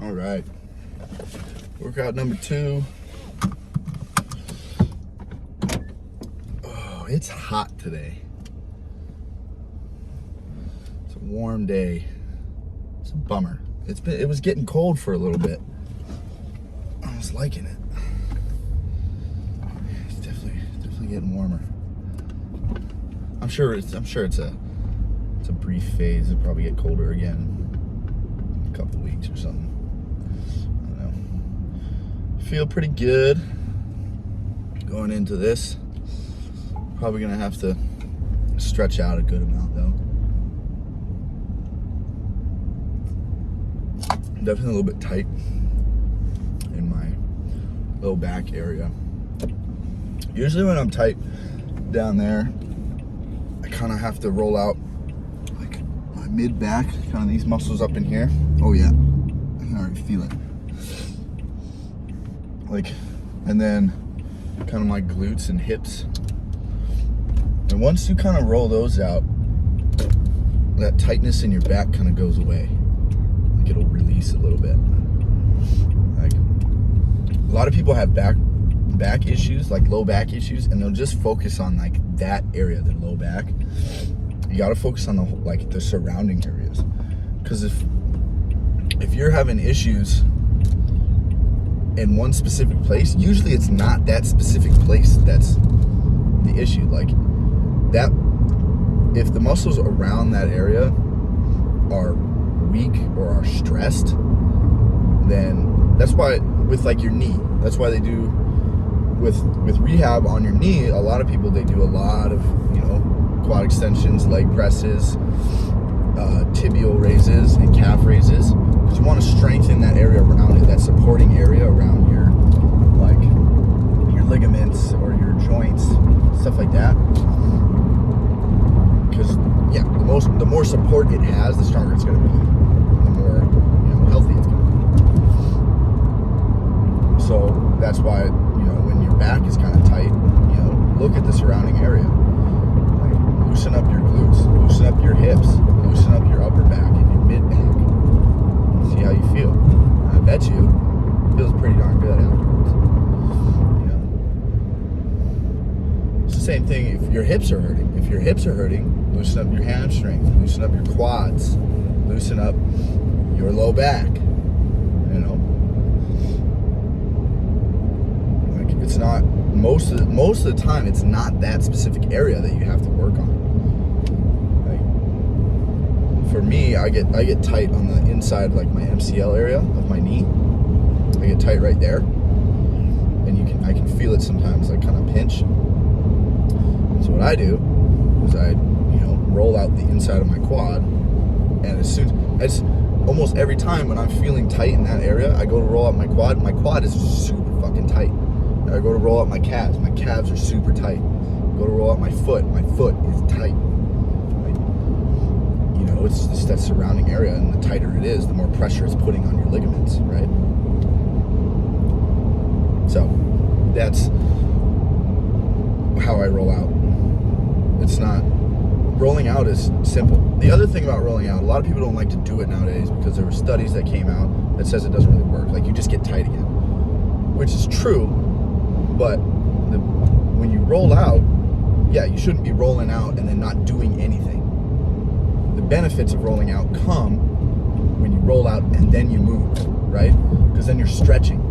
All right. Workout number 2. Oh, it's hot today. It's a warm day. It's a bummer. It was getting cold for a little bit. I was liking it. It's definitely getting warmer. I'm sure it's a brief phase. It'll probably get colder again in a couple weeks or something. I don't know. Feel pretty good going into this. Probably gonna have to stretch out a good amount though. Definitely a little bit tight in my low back area. Usually when I'm tight down there, I kind of have to roll out like my mid back, kind of these muscles up in here. Oh yeah, I can already feel it. Like, and then kind of my glutes and hips. And once you kind of roll those out, that tightness in your back kind of goes away. Like it'll release a little bit. Like a lot of people have back issues, like low back issues, and they'll just focus on like that area, the low back. You got to focus on the surrounding areas, because if you're having issues in one specific place, usually it's not that specific place that's the issue. Like that, if the muscles around that area are weak or are stressed, then that's why with like your knee, that's why they do with rehab on your knee. A lot of people, they do a lot of quad extensions, leg presses, tibial raises, and calf raises, because you want to strengthen that area around it, that supporting area around your ligaments or your joints, stuff like that. Because yeah, the more support it has, the stronger it's going to be, the more healthy it's going to be. So that's why when your back is kind of tight, look at the surrounding area. Like loosen up your glutes, loosen up your hips, loosen up your upper back and your mid back. See how you feel. I bet you it feels pretty darn good afterwards. It's the same thing if your hips are hurting. If your hips are hurting, loosen up your hamstrings, loosen up your quads, loosen up your low back. Like it's not most of the time, it's not that specific area that you have to work on. Like for me, I get tight on the inside, like my MCL area of my knee. I get tight right there, and I can feel it sometimes, like kind of pinch. And so what I do is I roll out the inside of my quad, and as almost every time when I'm feeling tight in that area, I go to roll out my quad is super fucking tight. And I go to roll out my calves are super tight. I go to roll out my foot is tight. Like, it's just that surrounding area, and the tighter it is, the more pressure it's putting on your ligaments, right? So that's how I roll out. It's not, rolling out is simple. The other thing about rolling out, a lot of people don't like to do it nowadays because there were studies that came out that says it doesn't really work. Like you just get tight again, which is true. But when you roll out, yeah, you shouldn't be rolling out and then not doing anything. The benefits of rolling out come when you roll out and then you move, right? Because then you're stretching.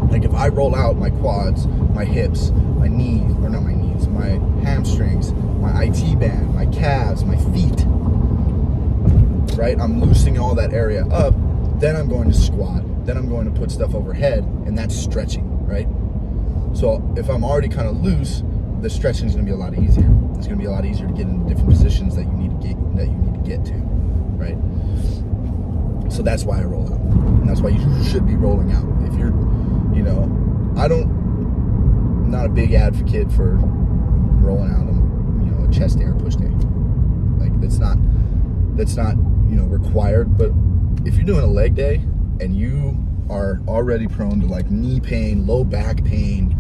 Like if I roll out my quads, my hips, my knees, or not my knees, my hamstrings, my IT band, my calves, my feet, right? I'm loosening all that area up. Then I'm going to squat. Then I'm going to put stuff overhead, and that's stretching, right? So if I'm already kind of loose, the stretching is going to be a lot easier. It's going to be a lot easier to get into different positions that you need to get to, right? So that's why I roll out, and that's why you should be rolling out. If you're, I'm not a big advocate for rolling out a chest air push day. Like that's not required. But if you're doing a leg day and you are already prone to like knee pain, low back pain,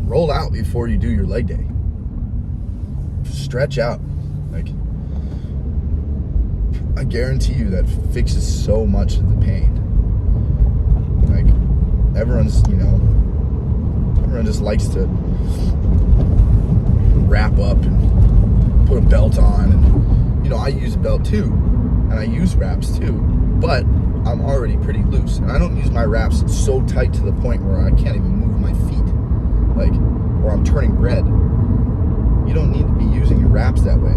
roll out before you do your leg day. Stretch out. Like I guarantee you that fixes so much of the pain. Like, everyone just likes to wrap up and put a belt on. And, I use a belt too, and I use wraps too, but I'm already pretty loose. And I don't use my wraps so tight to the point where I can't even move my feet, or I'm turning red. You don't need to be using your wraps that way.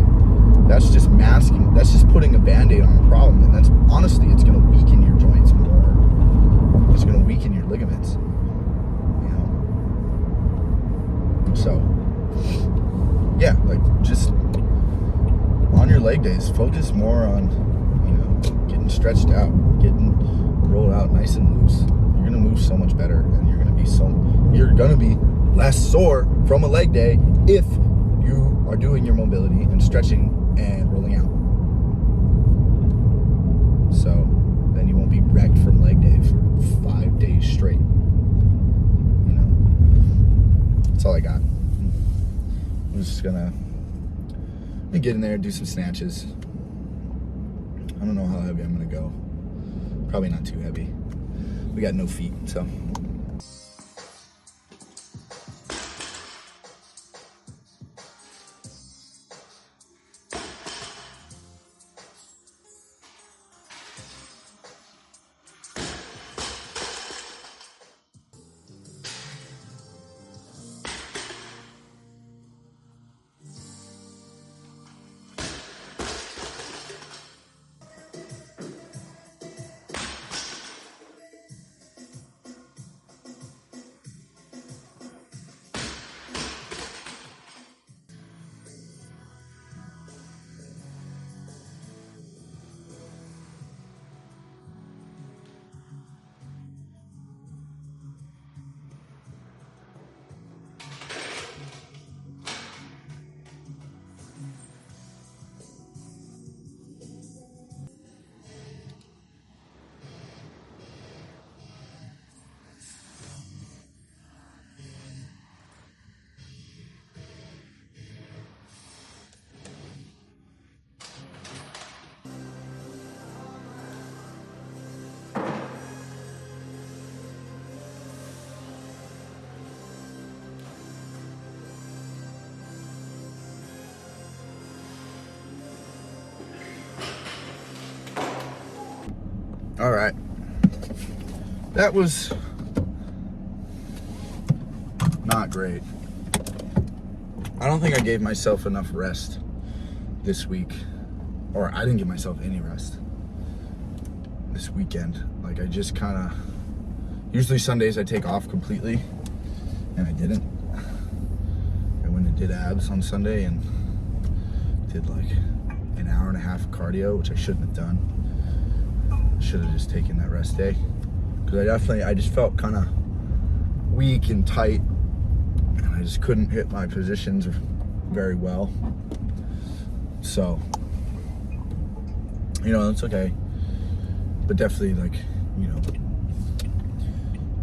That's just masking. That's just putting a Band-Aid on a problem. And that's, honestly, it's going to weaken your joints more. It's going to weaken your ligaments. So, yeah, just on your leg days, focus more on, getting stretched out, getting rolled out nice and loose. You're going to move so much better, and you're going to be less sore from a leg day if you are doing your mobility and stretching and rolling out. So then you won't be wrecked from leg day for 5 days straight. That's all I got. I'm just gonna get in there, do some snatches. I don't know how heavy I'm gonna go. Probably not too heavy. We got no feet, so. All right, that was not great. I don't think I gave myself enough rest this week, or I didn't give myself any rest this weekend. I just kind of, usually Sundays I take off completely, and I didn't. I went and did abs on Sunday and did an hour and a half of cardio, which I shouldn't have done. Should have just taken that rest day, because I just felt kind of weak and tight, and I just couldn't hit my positions very well. So, it's okay, but definitely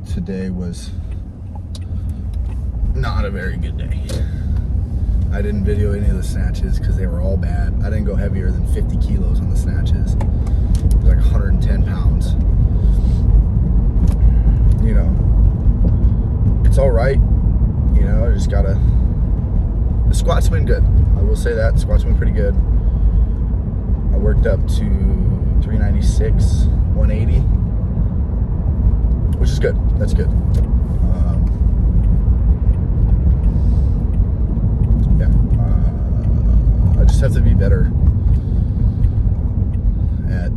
today was not a very good day. I didn't video any of the snatches because they were all bad. I didn't go heavier than 50 kilos on the snatches. It was 110 pounds. It's all right. I just gotta. The squat's been good. I will say that. The squat's been pretty good. I worked up to 396, 180, which is good. That's good. I just have to be better at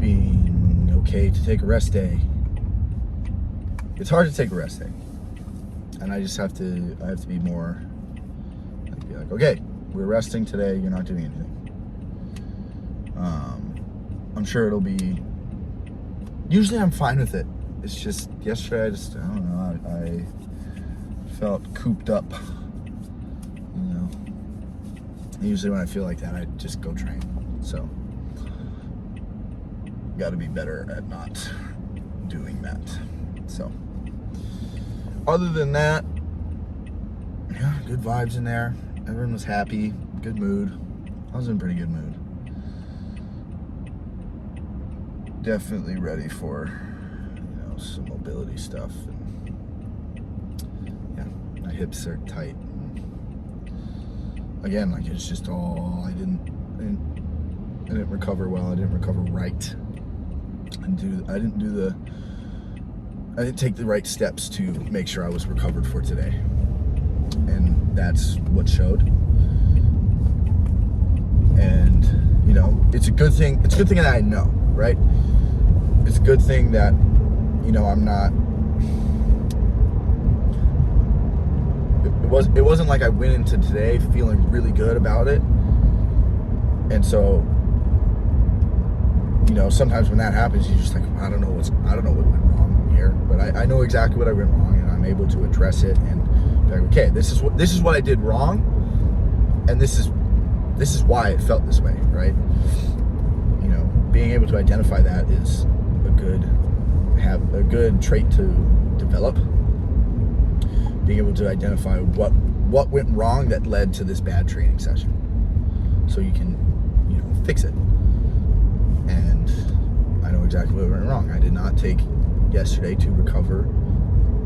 being okay to take a rest day. It's hard to take a rest day, and I have to be more, be okay, we're resting today, you're not doing anything. I'm sure it'll be, usually I'm fine with it. It's just, yesterday I don't know, I felt cooped up. Usually when I feel like that, I just go train. So, got to be better at not doing that. So, other than that, yeah, good vibes in there. Everyone was happy, good mood. I was in pretty good mood. definitely ready for, some mobility stuff. And yeah, my hips are tight. Again, like it's just all I didn't recover well. I didn't recover right. I didn't take the right steps to make sure I was recovered for today, and that's what showed. And it's a good thing. It's a good thing that I know, right? It's a good thing that I'm not. It wasn't like I went into today feeling really good about it, and so sometimes when that happens, you're just like, I don't know what went wrong here, but I know exactly what I went wrong, and I'm able to address it and be like, okay, this is what I did wrong, and this is why it felt this way, right? Being able to identify that is a good trait to develop. Being able to identify what went wrong that led to this bad training session, so you can fix it. And I know exactly what went wrong. I did not take yesterday to recover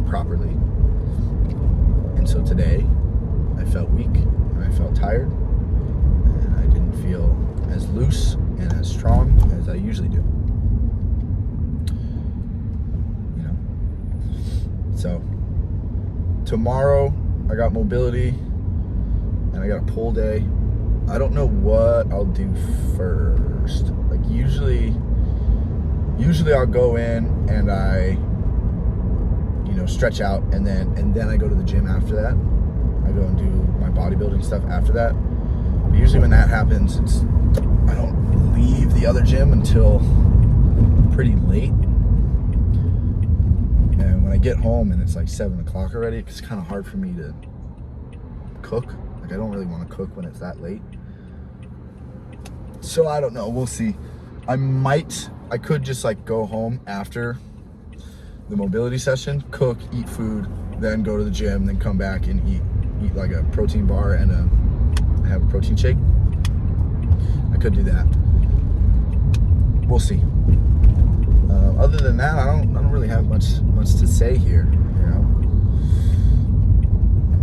properly, and so today I felt weak and I felt tired, and I didn't feel as loose and as strong as I usually do. So tomorrow I got mobility and I got a pull day. I don't know what I'll do first. Like usually I'll go in and I stretch out, and then I go to the gym after that. I go and do my bodybuilding stuff after that. But usually when that happens, I don't leave the other gym until pretty late. And when I get home and it's like 7 o'clock already, it's kind of hard for me to cook. Like I don't really want to cook when it's that late. So I don't know, we'll see. I could just like go home after the mobility session, cook, eat food, then go to the gym, then come back and eat like a protein bar and have a protein shake. I could do that. We'll see. Other than that, I don't really have much to say here.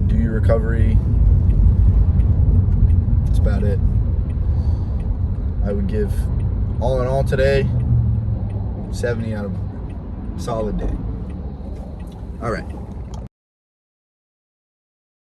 Do your recovery. That's about it. I would give, all in all today, 70 out of 100. Solid day. All right.